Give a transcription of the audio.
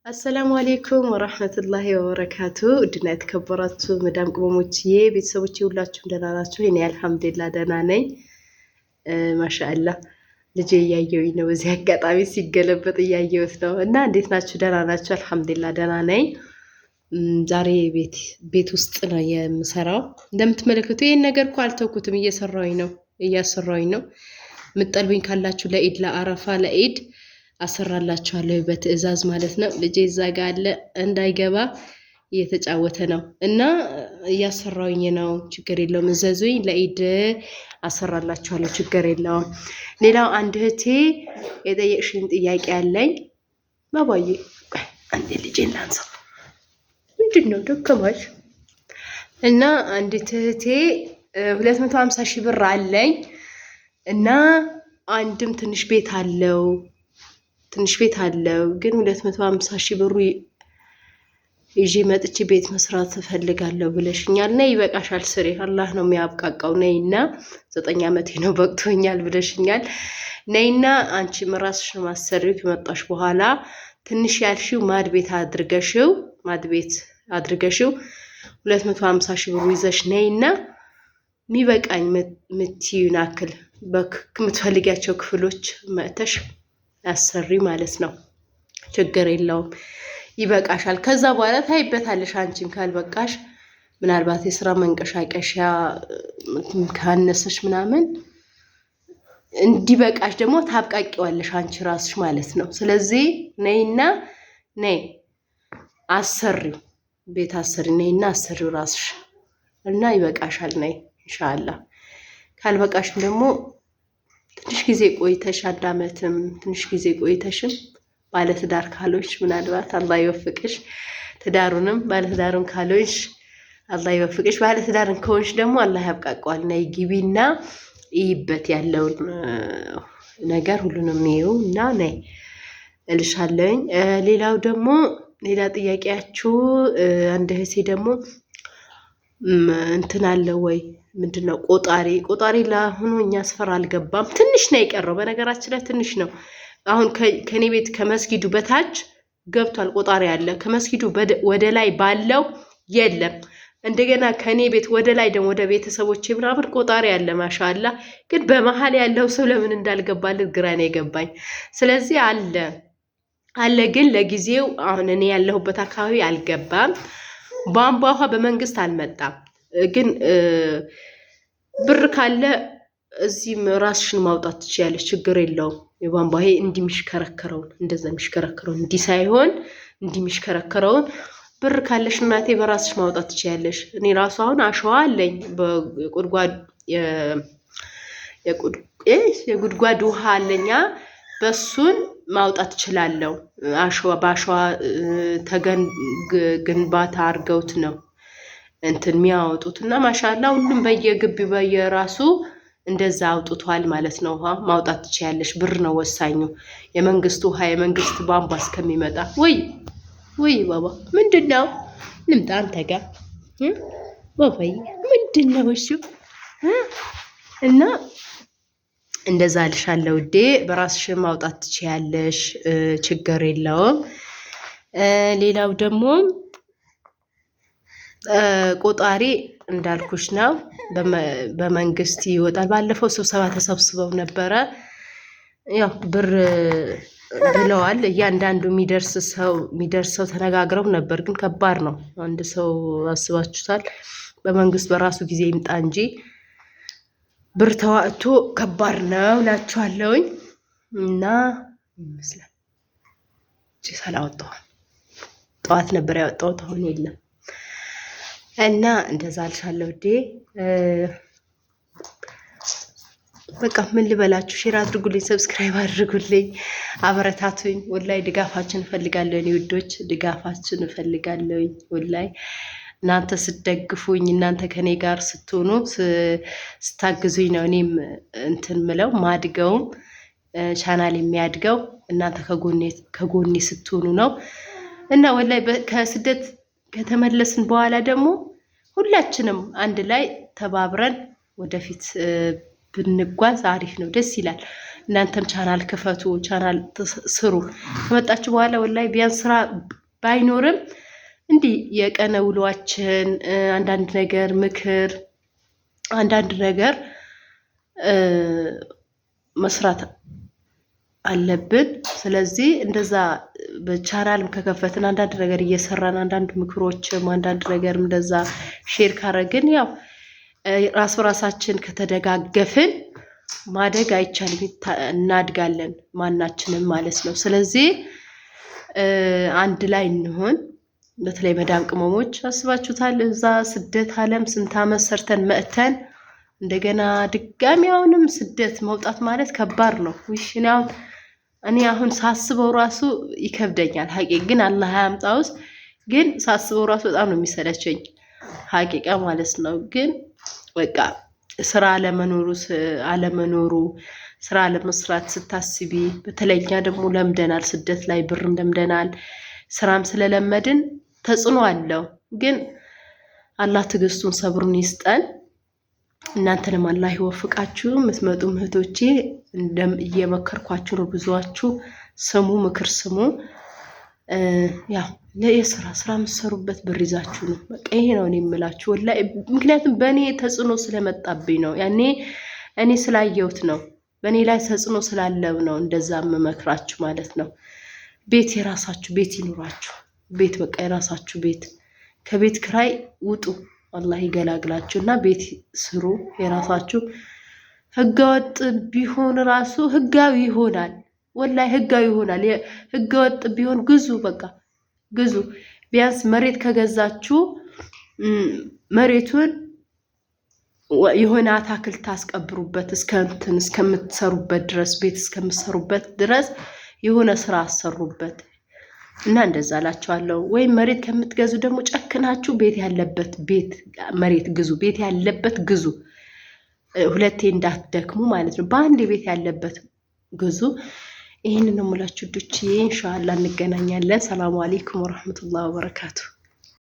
አሰላሙ አሌይኩም ወራህመቱላሂ ወበረካቱ። እድና የተከበራችሁ መዳም ቅመሞችዬ ቤተሰቦቼ ሁላችሁም ደህና ናችሁ? እኔ አልሐምዱሊላህ ደህና ነኝ። ማሻአላህ ልጄ እያየሁኝ ነው። በዚህ አጋጣሚ ሲገለበጥ እያየሁት ነው። እና እንዴት ናችሁ? ደህና ናችሁ? አልሐምዱሊላህ ደህና ነኝ። ዛሬ ቤት ውስጥ ነው የምሰራው። እንደምትመለከቱ ይሄን ነገር እኮ አልተውኩትም፣ እያሰራሁኝ ነው። ምጠልብኝ ካላችሁ ለኢድ ለአረፋ ለኢድ አሰራላችኋለሁ በትዕዛዝ ማለት ነው። ልጄ እዛ ጋ አለ እንዳይገባ እየተጫወተ ነው እና እያሰራውኝ ነው። ችግር የለውም እዘዙኝ፣ ለኢድ አሰራላችኋለሁ ችግር የለውም። ሌላው አንድ እህቴ የጠየቅሽኝ ጥያቄ አለኝ። ባባዬ አንዴ ልጄ ላንሳ። ምንድነው ደከማሽ? እና አንዲት እህቴ 250 ሺህ ብር አለኝ እና አንድም ትንሽ ቤት አለው ግን 250 ሺህ ብሩ ይዤ መጥቼ ቤት መስራት እፈልጋለሁ ብለሽኛል። ነይ ይበቃሻል፣ ስሪ፣ አላህ ነው የሚያብቃቃው። ነይና 9 ዓመቴ ነው በቅቶኛል ብለሽኛል። ነይና አንቺ ራስሽ ማሰሪው ከመጣሽ በኋላ ትንሽ ያልሽው ማድ ቤት አድርገሽው 250 ሺህ ብሩ ይዘሽ ነይና ሚበቃኝ ምትዩን አክል በምትፈልጊያቸው ክፍሎች መጥተሽ አሰሪ ማለት ነው። ችግር የለውም ይበቃሻል። ከዛ በኋላ ታይበታለሽ። አንቺም ካልበቃሽ ምናልባት የስራ መንቀሻቀሻ ካነሰሽ ምናምን እንዲበቃሽ ደግሞ ታብቃቂዋለሽ አንቺ ራስሽ ማለት ነው። ስለዚህ ነይና አሰሪው ቤት አሰሪ ነይና አሰሪው ራስሽ እና ይበቃሻል። ነይ ኢንሻአላህ። ካልበቃሽም ደግሞ ትንሽ ጊዜ ቆይተሽ 1 ዓመትም ትንሽ ጊዜ ቆይተሽም ባለትዳር ካሎች ምናልባት አላህ ይወፍቅሽ። ትዳሩንም ባለትዳሩን ካሎች አላህ ይወፍቅሽ። ባለትዳርን ከሆንሽ ደግሞ አላህ ያብቃቀዋል። ነይ ግቢና ይበት ያለውን ነገር ሁሉንም ይዩ እና ነይ እልሻለኝ። ሌላው ደግሞ ሌላ ጥያቄያችሁ አንድ እህቴ ደግሞ እንትን አለ ወይ ምንድነው ቆጣሪ ለአሁኑ እኛ ስፈር አልገባም። ትንሽ ነው የቀረው፣ በነገራችን ላይ ትንሽ ነው። አሁን ከኔ ቤት ከመስጊዱ በታች ገብቷል ቆጣሪ አለ። ከመስጊዱ ወደ ላይ ባለው የለም። እንደገና ከኔ ቤት ወደ ላይ ደግሞ ወደ ቤተሰቦቼ ምናምን ቆጣሪ አለ። ማሻአላ። ግን በመሀል ያለው ሰው ለምን እንዳልገባለት ግራ ነው የገባኝ። ስለዚህ አለ ግን ለጊዜው አሁን እኔ ያለሁበት አካባቢ አልገባም። ቧንቧ ውሃ በመንግስት አልመጣም። ግን ብር ካለ እዚህም ራስሽን ማውጣት ትችያለሽ፣ ችግር የለውም። የቧንቧ ይሄ እንደዛ የሚሽከረከረውን እንዲህ ሳይሆን እንደሚሽከረከረውን ብር ካለሽ እናቴ በራስሽ ማውጣት ትችያለሽ። እኔ ራሱ አሁን አሸዋ አለኝ የጉድጓድ ውሃ አለኛ፣ በሱን ማውጣት እችላለሁ። በአሸዋ ግንባታ አድርገውት ነው እንትን የሚያወጡት እና ማሻአላ ሁሉም በየግቢ በየራሱ እንደዛ አውጥቷል ማለት ነው። ውሃ ማውጣት ትችያለሽ። ብር ነው ወሳኙ። የመንግስት ውሃ የመንግስት ቧንቧ እስከሚመጣ ወይ ባባ ምንድነው? ልምጣ አንተ ጋር ባባዬ ምንድነው እሱ? እና እንደዛ ልሻለሁ ውዴ። በራስሽ ማውጣት ትችያለሽ፣ ችግር የለውም። ሌላው ደግሞ ቆጣሪ እንዳልኩሽ ነው፣ በመንግስት ይወጣል። ባለፈው ስብሰባ ተሰብስበው ነበረ። ያው ብር ብለዋል። እያንዳንዱ የሚደርሰው ተነጋግረው ነበር። ግን ከባድ ነው። አንድ ሰው አስባችሁታል? በመንግስት በራሱ ጊዜ ይምጣ እንጂ ብር ተዋጥቶ ከባድ ነው እላችኋለሁኝ። እና ይመስላል ሳላወጣው ጠዋት ነበር ያወጣሁት፣ አሁን የለም። እና እንደዛ አልሻለሁ ውዴ። በቃ ምን ልበላችሁ፣ ሼር አድርጉልኝ፣ ሰብስክራይብ አድርጉልኝ፣ አበረታቱኝ። ወላይ ድጋፋችን እፈልጋለሁ። እኔ ውዶች ድጋፋችን እፈልጋለሁ። ወላይ እናንተ ስትደግፉኝ፣ እናንተ ከኔ ጋር ስትሆኑ ስታግዙኝ ነው እኔም እንትን ምለው ማድገውም ቻናል የሚያድገው እናንተ ከጎኔ ስትሆኑ ነው። እና ወላይ ከስደት ከተመለስን በኋላ ደግሞ ሁላችንም አንድ ላይ ተባብረን ወደፊት ብንጓዝ አሪፍ ነው፣ ደስ ይላል። እናንተም ቻናል ክፈቱ፣ ቻናል ስሩ። ከመጣችሁ በኋላ ወላሂ ቢያንስ ስራ ባይኖርም እንዲህ የቀነ ውሏችን አንዳንድ ነገር ምክር አንዳንድ ነገር መስራት አለብን። ስለዚህ እንደዛ በቻናልም ከከፈትን አንዳንድ ነገር እየሰራን አንዳንድ ምክሮችም አንዳንድ ነገርም እንደዛ ሼር ካረግን ያው ራስ በራሳችን ከተደጋገፍን ማደግ አይቻልም፣ እናድጋለን ማናችንም ማለት ነው። ስለዚህ አንድ ላይ እንሆን። በተለይ መዳም ቅመሞች አስባችሁታል? እዛ ስደት ዓለም ስንት ዓመት ሰርተን መእተን እንደገና ድጋሚ አሁንም ስደት መውጣት ማለት ከባድ ነው። እኔ አሁን ሳስበው ራሱ ይከብደኛል። ሀቂቅ ግን አላህ ያምጣውስ። ግን ሳስበው ራሱ በጣም ነው የሚሰለቸኝ ሀቂቃ ማለት ነው። ግን በቃ ስራ አለመኖሩ ስራ ለመስራት ስታስቢ፣ በተለይኛ ደግሞ ለምደናል፣ ስደት ላይ ብርም ለምደናል፣ ስራም ስለለመድን ተጽዕኖ አለው። ግን አላህ ትዕግስቱን ሰብሩን ይስጠን። እናንተንም አላህ ይወፍቃችሁ። የምትመጡ እህቶቼ እየመከርኳችሁ ነው። ብዙዋችሁ ስሙ፣ ምክር ስሙ። ያው ለየስራ የምትሰሩበት ብር ይዛችሁ ነው። በቃ ይሄ ነው እኔ የምላችሁ ወላሂ። ምክንያቱም በእኔ ተጽዕኖ ስለመጣብኝ ነው። ያኔ እኔ ስላየሁት ነው። በእኔ ላይ ተጽዕኖ ስላለው ነው እንደዛ የምመክራችሁ ማለት ነው። ቤት የራሳችሁ ቤት ይኑራችሁ። ቤት በቃ የራሳችሁ ቤት፣ ከቤት ክራይ ውጡ። አላህ ይገላግላችሁ እና ቤት ስሩ የራሳችሁ። ህገወጥ ቢሆን ራሱ ህጋዊ ይሆናል። ወላሂ ህጋዊ ይሆናል። ህገወጥ ቢሆን ግዙ፣ በቃ ግዙ። ቢያንስ መሬት ከገዛችሁ መሬቱን የሆነ አታክልት ታስቀብሩበት እስከምትሰሩበት ድረስ ቤት እስከምትሰሩበት ድረስ የሆነ ስራ አሰሩበት እና እንደዛ እላችኋለሁ። ወይም መሬት ከምትገዙ ደግሞ ጨክናችሁ ቤት ያለበት መሬት ግዙ። ቤት ያለበት ግዙ። ሁለቴ እንዳትደክሙ ማለት ነው። በአንድ ቤት ያለበት ግዙ። ይህንን ነው የምላችሁ ዱችዬ። ኢንሻአላህ እንገናኛለን። ሰላሙ አለይኩም ወራህመቱላሂ ወበረካቱ።